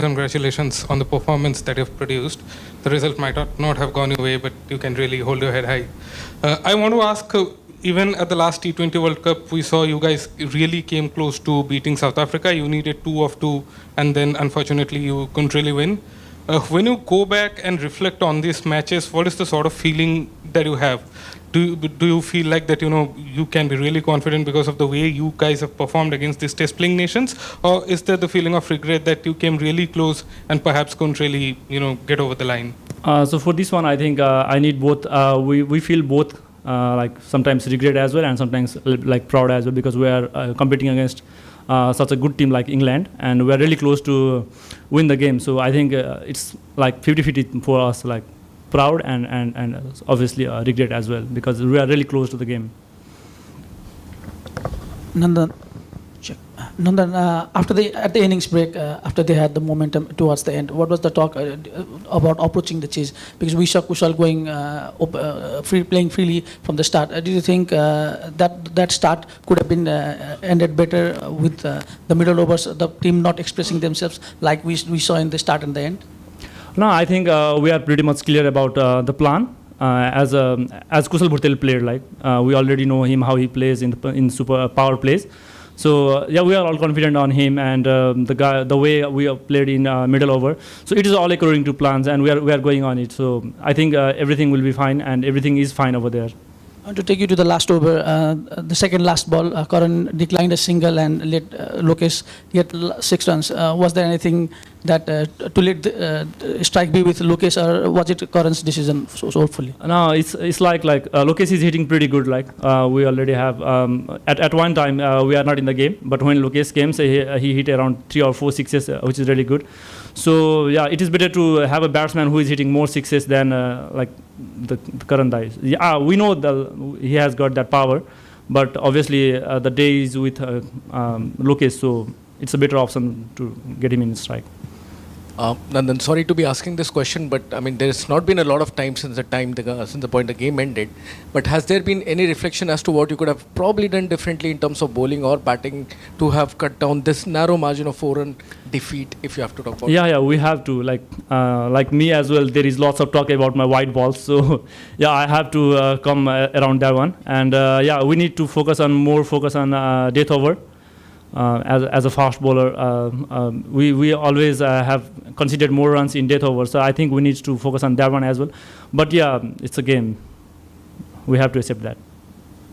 Congratulations on the performance that you've produced. The result might not have gone your way, but you can really hold your head high. I want to ask, even at the last T20 World Cup, we saw you guys really came close to beating South Africa. You needed 2 of 2, and then unfortunately you couldn't really win. When you go back and reflect on these matches, what is the sort of feeling that you have? Do you feel like that you can be really confident because of the way you guys have performed against these test playing nations, or is there the feeling of regret that you came really close and perhaps couldn't really get over the line? So for this one, I think I need both. We feel both like sometimes regret as well and sometimes like proud as well, because we are competing against such a good team like England, and we are really close to win the game. So I think it's like 50-50 for us, like proud and obviously regret as well, because we are really close to the game. Nandan, at the innings break, after they had the momentum towards the end, what was the talk about approaching the chase? Because we saw Kushal going playing freely from the start. Do you think that start could have been ended better with the middle overs, the team not expressing themselves like we saw in the start and the end? No, I think we are pretty much clear about the plan. As Kushal Bhurtel played, like we already know him, how he plays in super power plays. So yeah, we are all confident on him and the way we have played in middle over. So it is all according to plans, and we are going on it. So I think everything will be fine, and everything is fine over there. To take you to the last over, the second last ball, Karan declined a single and let Lokesh get 6 runs. Was there anything that to let the strike be with Lokesh, or was it Karan's decision so hopefully? No, it's like Lokesh is hitting pretty good. Like we already have at one time we are not in the game, but when Lokesh came, so he hit around 3 or 4 sixes, which is really good. So yeah, it is better to have a batsman who is hitting more sixes than like the current guys. Yeah, we know he has got that power, but obviously the day is with Lokesh, so it's a better option to get him in strike. Nandan, sorry to be asking this question, but I mean, there's not been a lot of time since the point the game ended. But has there been any reflection as to what you could have probably done differently in terms of bowling or batting to have cut down this narrow margin of 4-run defeat, if you have to talk about? Yeah, we have to. Like me as well, there is lots of talk about my white balls. So yeah, I have to come around that one. And yeah, we need to focus on death over. As a fast bowler, we always have considered more runs in death over, so I think we need to focus on that one as well. But yeah, it's a game. We have to accept that.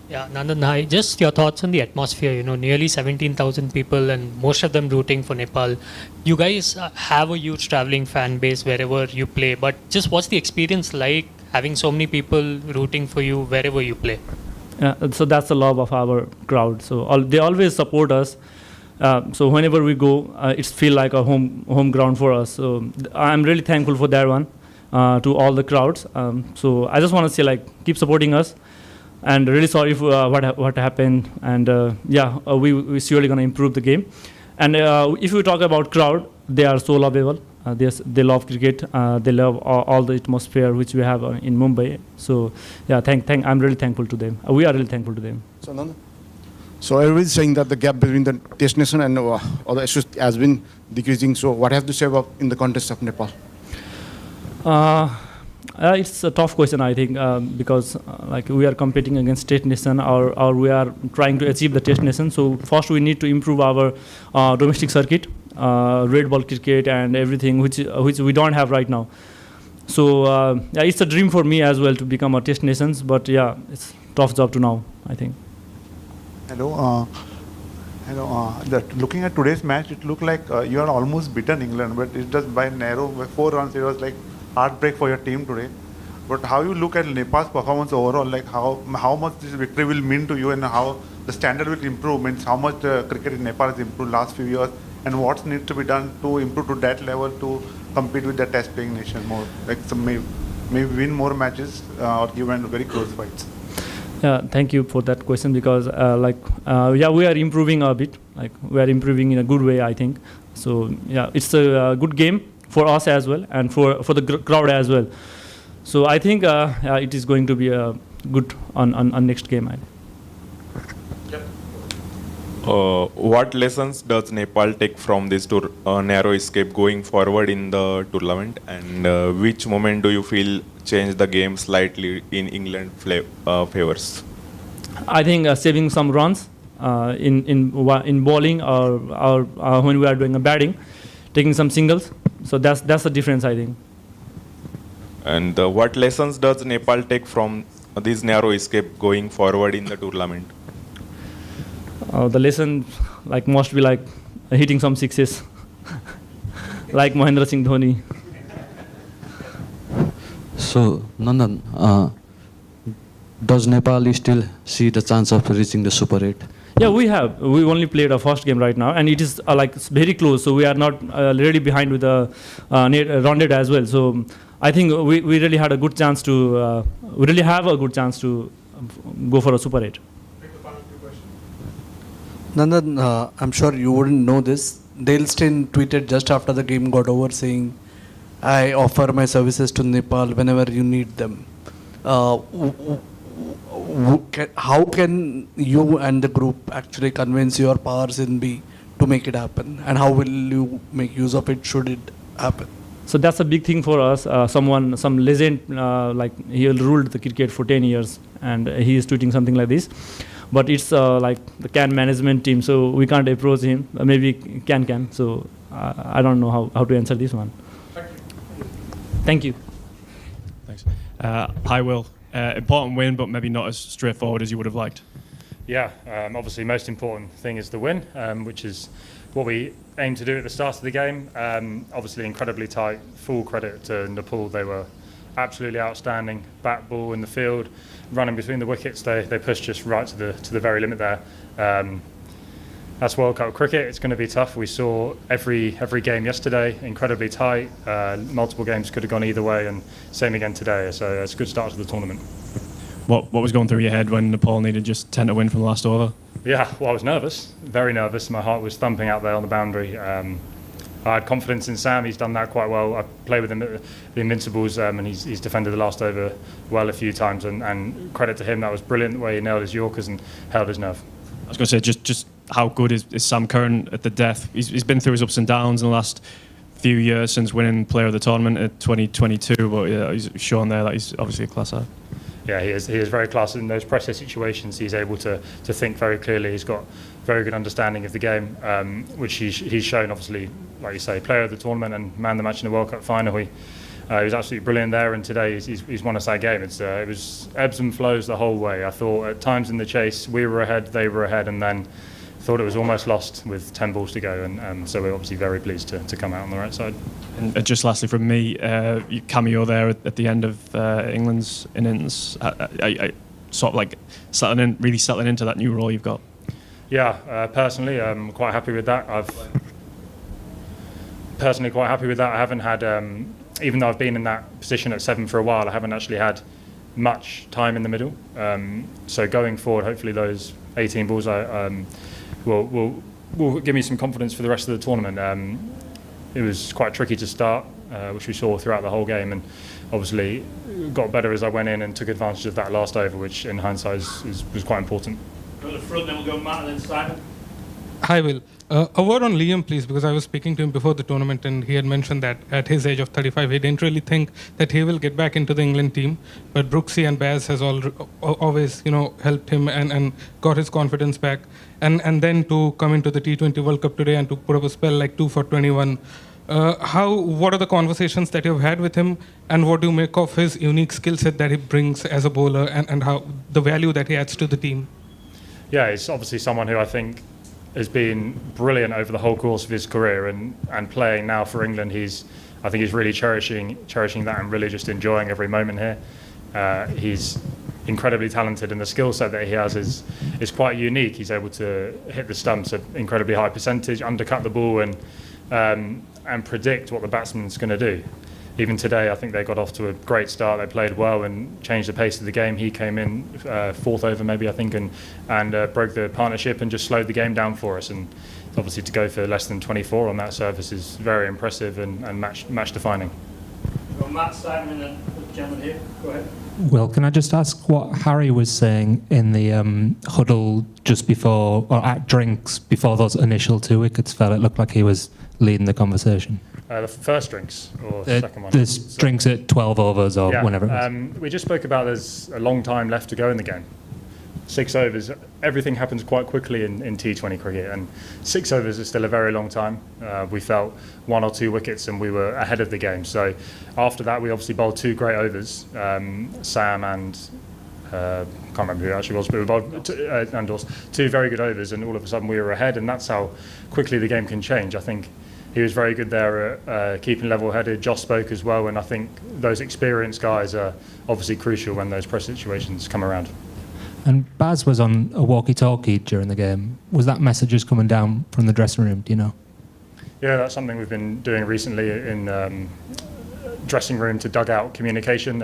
Yeah, Nandan, hi. Just your thoughts on the atmosphere. Nearly 17,000 people, and most of them rooting for Nepal. You guys have a huge traveling fan base wherever you play, but just what's the experience like having so many people rooting for you wherever you play? So that's the love of our crowd. So they always support us. So whenever we go, it's feel like a home ground for us. So I'm really thankful for that one to all the crowds. So I just want to say, like, keep supporting us, and really sorry for what happened. And yeah, we're surely gonna improve the game. And if we talk about crowd, they are so lovable. They love cricket. They love all the atmosphere which we have in Mumbai. So yeah, I'm really thankful to them. We are really thankful to them. So Nandan, so everybody's saying that the gap between the test nation and other issues has been decreasing. So what have to say about in the context of Nepal? It's a tough question, I think, because like we are competing against test nation, or we are trying to achieve the test nation. So first we need to improve our domestic circuit. Red ball cricket and everything which we don't have right now. So yeah, it's a dream for me as well to become a test nations, but yeah, it's tough job to now, I think. Hello. Looking at today's match, it looked like you are almost beaten England, but it's just by 4 runs. It was like heartbreak for your team today. But how you look at Nepal's performance overall, like how much this victory will mean to you, and how the standard will improve, means how much cricket in Nepal has improved last few years, and what needs to be done to improve to that level to compete with the test playing nation more, like some maybe win more matches or even very close fights. Yeah, thank you for that question, because yeah, we are improving a bit. Like we are improving in a good way, I think. So yeah, it's a good game for us as well, and for the crowd as well. So I think it is going to be good on next game. What lessons does Nepal take from this narrow escape going forward in the tournament, and which moment do you feel changed the game slightly in England favors? I think saving some runs in bowling or when we are doing a batting, taking some singles. So that's the difference, I think. And what lessons does Nepal take from this narrow escape going forward in the tournament? The lesson must be hitting some sixes, like Mahendra Singh Dhoni. So, Nandan, does Nepal still see the chance of reaching the Super 8? Yeah, we have. We only played our first game right now, and it is very close. So we are not really behind with the rounded as well. So I think we really had a good chance to. We really have a good chance to go for a Super 8. Nandan, I'm sure you wouldn't know this. Dalston tweeted just after the game got over saying, "I offer my services to Nepal whenever you need them." How can you and the group actually convince your powers in B to make it happen? And how will you make use of it should it happen? So that's a big thing for us. Some legend, he ruled the cricket for 10 years, and he is tweeting something like this. But it's the CAN management team, so we can't approach him. Maybe can. So I don't know how to answer this one. Thank you. Thanks. Hi, Will. Important win, but maybe not as straightforward as you would have liked. Yeah, obviously most important thing is the win, which is what we aimed to do at the start of the game. Obviously incredibly tight, full credit to Nepal. They were absolutely outstanding, bat ball in the field, running between the wickets. They pushed us right to the very limit there. That's World Cup cricket. It's going to be tough. We saw every game yesterday, incredibly tight. Multiple games could have gone either way, and same again today. So it's a good start to the tournament. What was going through your head when Nepal needed just 10 to win from the last over? Yeah, well, I was nervous, very nervous. My heart was thumping out there on the boundary. I had confidence in Sam. He's done that quite well. I played with him at the Invincibles, and he's defended the last over well a few times. And credit to him, that was brilliant the way he nailed his Yorkers and held his nerve. I was going to say, just how good is Sam Curran at the death? He's been through his ups and downs in the last few years since winning Player of the Tournament at 2022, but yeah, he's shown there that he's obviously a class act. Yeah, he is very class in those pressure situations. He's able to think very clearly. He's got very good understanding of the game, which he's shown, obviously, like you say, Player of the Tournament and man the match in the World Cup final. He was absolutely brilliant there, and today he's won us that game. It was ebbs and flows the whole way. I thought at times in the chase we were ahead, they were ahead, and then thought it was almost lost with 10 balls to go, and so we're obviously very pleased to come out on the right side. And just lastly from me, your cameo there at the end of England's innings, I sort of really settling into that new role you've got. Yeah, personally, I'm quite happy with that. I haven't had, even though I've been in that position at 7 for a while, I haven't actually had much time in the middle. So going forward, hopefully those 18 balls will give me some confidence for the rest of the tournament. It was quite tricky to start, which we saw throughout the whole game, and obviously got better as I went in and took advantage of that last over, which in hindsight was quite important. Go to the front, then we'll go Matt and then Simon. Hi, Will. A word on Liam, please, because I was speaking to him before the tournament, and he had mentioned that at his age of 35, he didn't really think that he will get back into the England team. But Brooksy and Baz has always, helped him and got his confidence back. And then to come into the T20 World Cup today and to put up a spell like 2 for 21. What are the conversations that you've had with him, and what do you make of his unique skill set that he brings as a bowler, and how the value that he adds to the team? Yeah, he's obviously someone who I think has been brilliant over the whole course of his career, and playing now for England, I think he's really cherishing that and really just enjoying every moment here. He's incredibly talented, and the skill set that he has is quite unique. He's able to hit the stumps at incredibly high percentage, undercut the ball, and predict what the batsman's going to do. Even today, I think they got off to a great start. They played well and changed the pace of the game. He came in 4th over, maybe, I think, and broke the partnership and just slowed the game down for us. And obviously, to go for less than 24 on that surface is very impressive and match defining. Go Matt, Simon, and then Gentleman here, go ahead. Well, can I just ask what Harry was saying in the huddle just before, or at drinks, before those initial 2 wickets fell? It looked like he was leading the conversation. The first drinks or second one? There's drinks at 12 overs or Yeah, whenever it was. we just spoke about there's a long time left to go in the game. 6 overs, everything happens quite quickly in T20 cricket, and 6 overs is still a very long time. We felt 1 or 2 wickets and we were ahead of the game. So after that, we obviously bowled 2 great overs. Sam and can't remember who it actually was, but we bowled Nandos, 2 very good overs, and all of a sudden we were ahead, and that's how quickly the game can change. I think he was very good there at keeping level-headed. Josh spoke as well, and I think those experienced guys are obviously crucial when those press situations come around. And Baz was on a walkie-talkie during the game. Was that message just coming down from the dressing room, do you know? Yeah, that's something we've been doing recently in dressing room to dugout communication.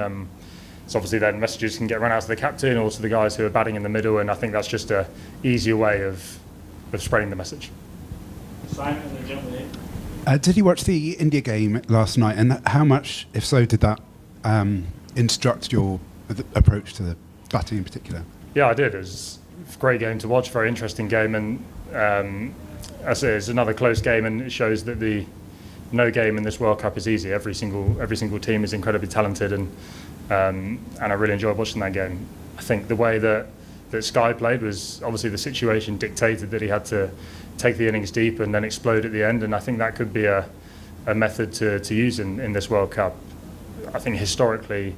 So obviously then messages can get run out to the captain or to the guys who are batting in the middle, and I think that's just a easier way of spreading the message. Simon and the gentleman here. Did you watch the India game last night, and how much, if so, did that instruct your approach to the batting in particular? Yeah, I did. It was a great game to watch, very interesting game, and as I say, it's another close game, and it shows that no game in this World Cup is easy. Every single team is incredibly talented, and I really enjoyed watching that game. I think the way that Sky played was obviously the situation dictated that he had to take the innings deep and then explode at the end, and I think that could be a method to use in this World Cup. I think historically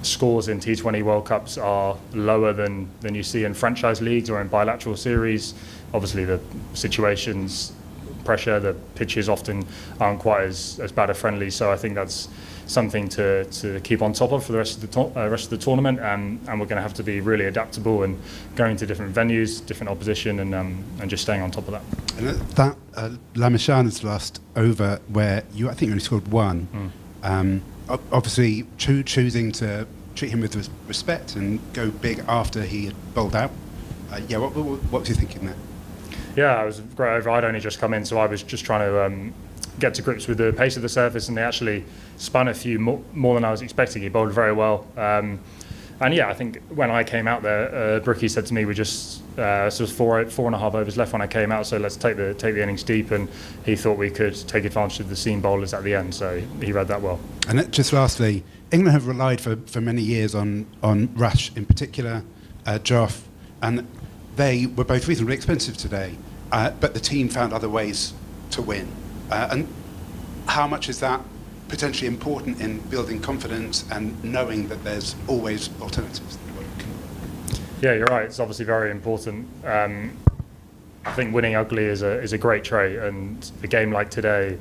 scores in T20 World Cups are lower than you see in franchise leagues or in bilateral series. Obviously the situations, pressure, the pitches often aren't quite as batter friendly, so I think that's something to keep on top of for the rest of the tournament, and we're going to have to be really adaptable and going to different venues, different opposition, and just staying on top of that. And that Lamishana's last over, where I think you only scored 1. Obviously choosing to treat him with respect and go big after he had bowled out. What was you thinking there? Yeah, it was a great over. I'd only just come in, so I was just trying to get to grips with the pace of the surface, and they actually spun a few more than I was expecting. He bowled very well. And yeah, I think when I came out there, Bricky said to me, we just so it was 4.5 overs left when I came out, so let's take the innings deep, and he thought we could take advantage of the seam bowlers at the end, so he read that well. And just lastly, England have relied for many years on Rush in particular, Joff, and they were both reasonably expensive today, but the team found other ways to win. And how much is that potentially important in building confidence and knowing that there's always alternatives that work? Yeah, you're right. It's obviously very important. I think winning ugly is a great trait, and a game like today,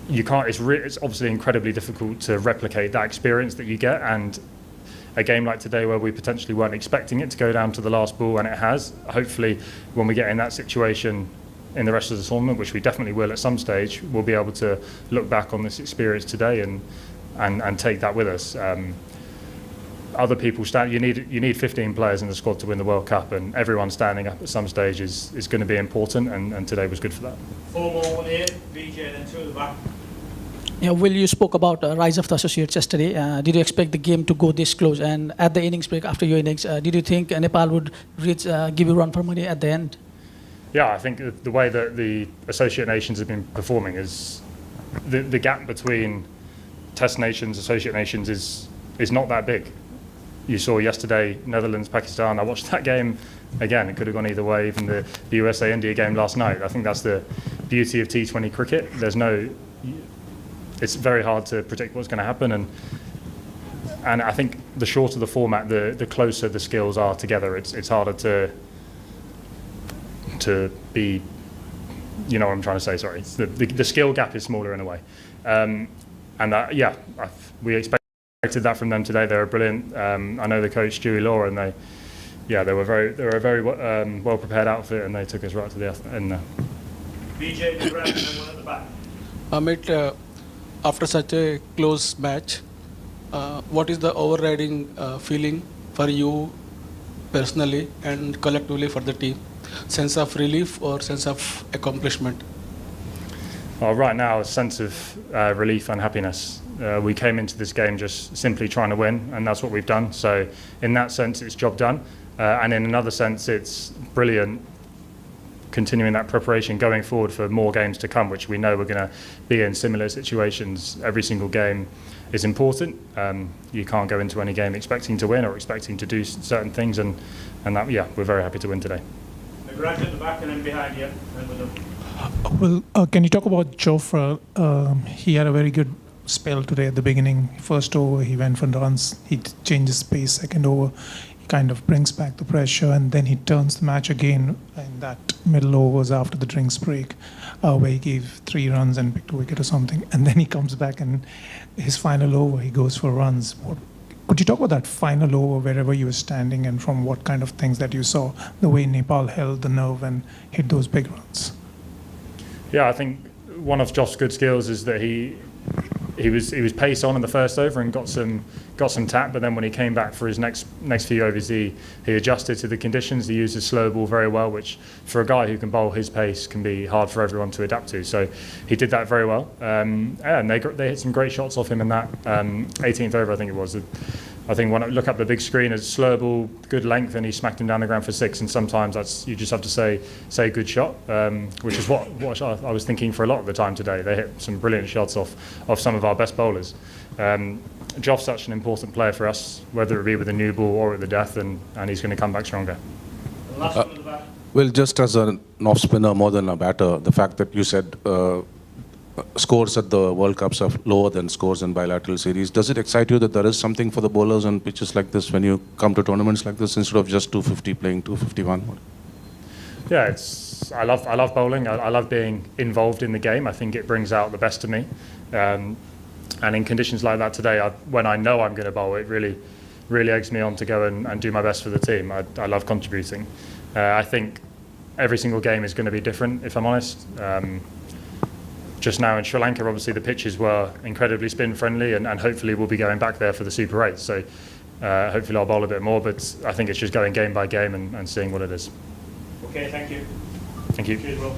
you can't. It's obviously incredibly difficult to replicate that experience that you get, and a game like today where we potentially weren't expecting it to go down to the last ball, and it has. Hopefully, when we get in that situation in the rest of the tournament, which we definitely will at some stage, we'll be able to look back on this experience today and take that with us. Other people you need 15 players in the squad to win the World Cup, and everyone standing up at some stage is going to be important, and today was good for that. 4 more, 1 here, BJ, then 2 at the back. Yeah, Will, you spoke about rise of the associates yesterday. Did you expect the game to go this close? And at the innings break, after your innings, did you think Nepal would give you run for money at the end? Yeah, I think the way that the associate nations have been performing is the gap between test nations, associate nations is not that big. You saw yesterday Netherlands, Pakistan. I watched that game again. It could have gone either way. Even the USA-India game last night. I think that's the beauty of T20 cricket. It's very hard to predict what's going to happen, and I think the shorter the format, the closer the skills are together. It's harder to be, you know what I'm trying to say, sorry. The skill gap is smaller in a way. We expected that from them today. They were brilliant. I know the coach, Stewie Law, and they were a very well prepared outfit, and they took us right to the end there. BJ, the ground, and then 1 at the back. Amit, after such a close match, what is the overriding feeling for you personally and collectively for the team? Sense of relief or sense of accomplishment? Right now, a sense of relief and happiness. We came into this game just simply trying to win, and that's what we've done. So in that sense, it's job done. And in another sense, it's brilliant continuing that preparation going forward for more games to come, which we know we're going to be in similar situations. Every single game is important. You can't go into any game expecting to win or expecting to do certain things, and that, yeah, we're very happy to win today. McGrath at the back and then behind you. And with them. Well, can you talk about Jofra? He had a very good spell today at the beginning. First over, he went for runs. He changed his pace. Second over, he kind of brings back the pressure, and then he turns the match again in that middle overs after the drinks break, where he gave 3 runs and picked a wicket or something. And then he comes back, and his final over, he goes for runs. Could you talk about that final over, wherever you were standing, and from what kind of things that you saw, the way Nepal held the nerve and hit those big runs? Yeah, I think one of Josh's good skills is that he was pace on in the first over and got some tap, but then when he came back for his next few overs, he adjusted to the conditions. He used his slow ball very well, which for a guy who can bowl his pace can be hard for everyone to adapt to. So he did that very well, and they hit some great shots off him in that 18th over, I think it was. I think when I look up the big screen, it's slow ball, good length, and he smacked him down the ground for 6. And sometimes you just have to say good shot, which is what I was thinking for a lot of the time today. They hit some brilliant shots off some of our best bowlers. Joff's such an important player for us, whether it be with a new ball or at the death, and he's going to come back stronger. Well, just as an off spinner more than a batter, the fact that you said scores at the World Cups are lower than scores in bilateral series, does it excite you that there is something for the bowlers on pitches like this when you come to tournaments like this instead of just 250 playing 251? Yeah, I love bowling. I love being involved in the game. I think it brings out the best of me. And in conditions like that today, when I know I'm going to bowl, it really eggs me on to go and do my best for the team. I love contributing. I think every single game is going to be different, if I'm honest. Just now in Sri Lanka, obviously the pitches were incredibly spin friendly, and hopefully we'll be going back there for the Super 8. So hopefully I'll bowl a bit more, but I think it's just going game by game and seeing what it is. Okay, thank you. Thank you. Cheers, Will.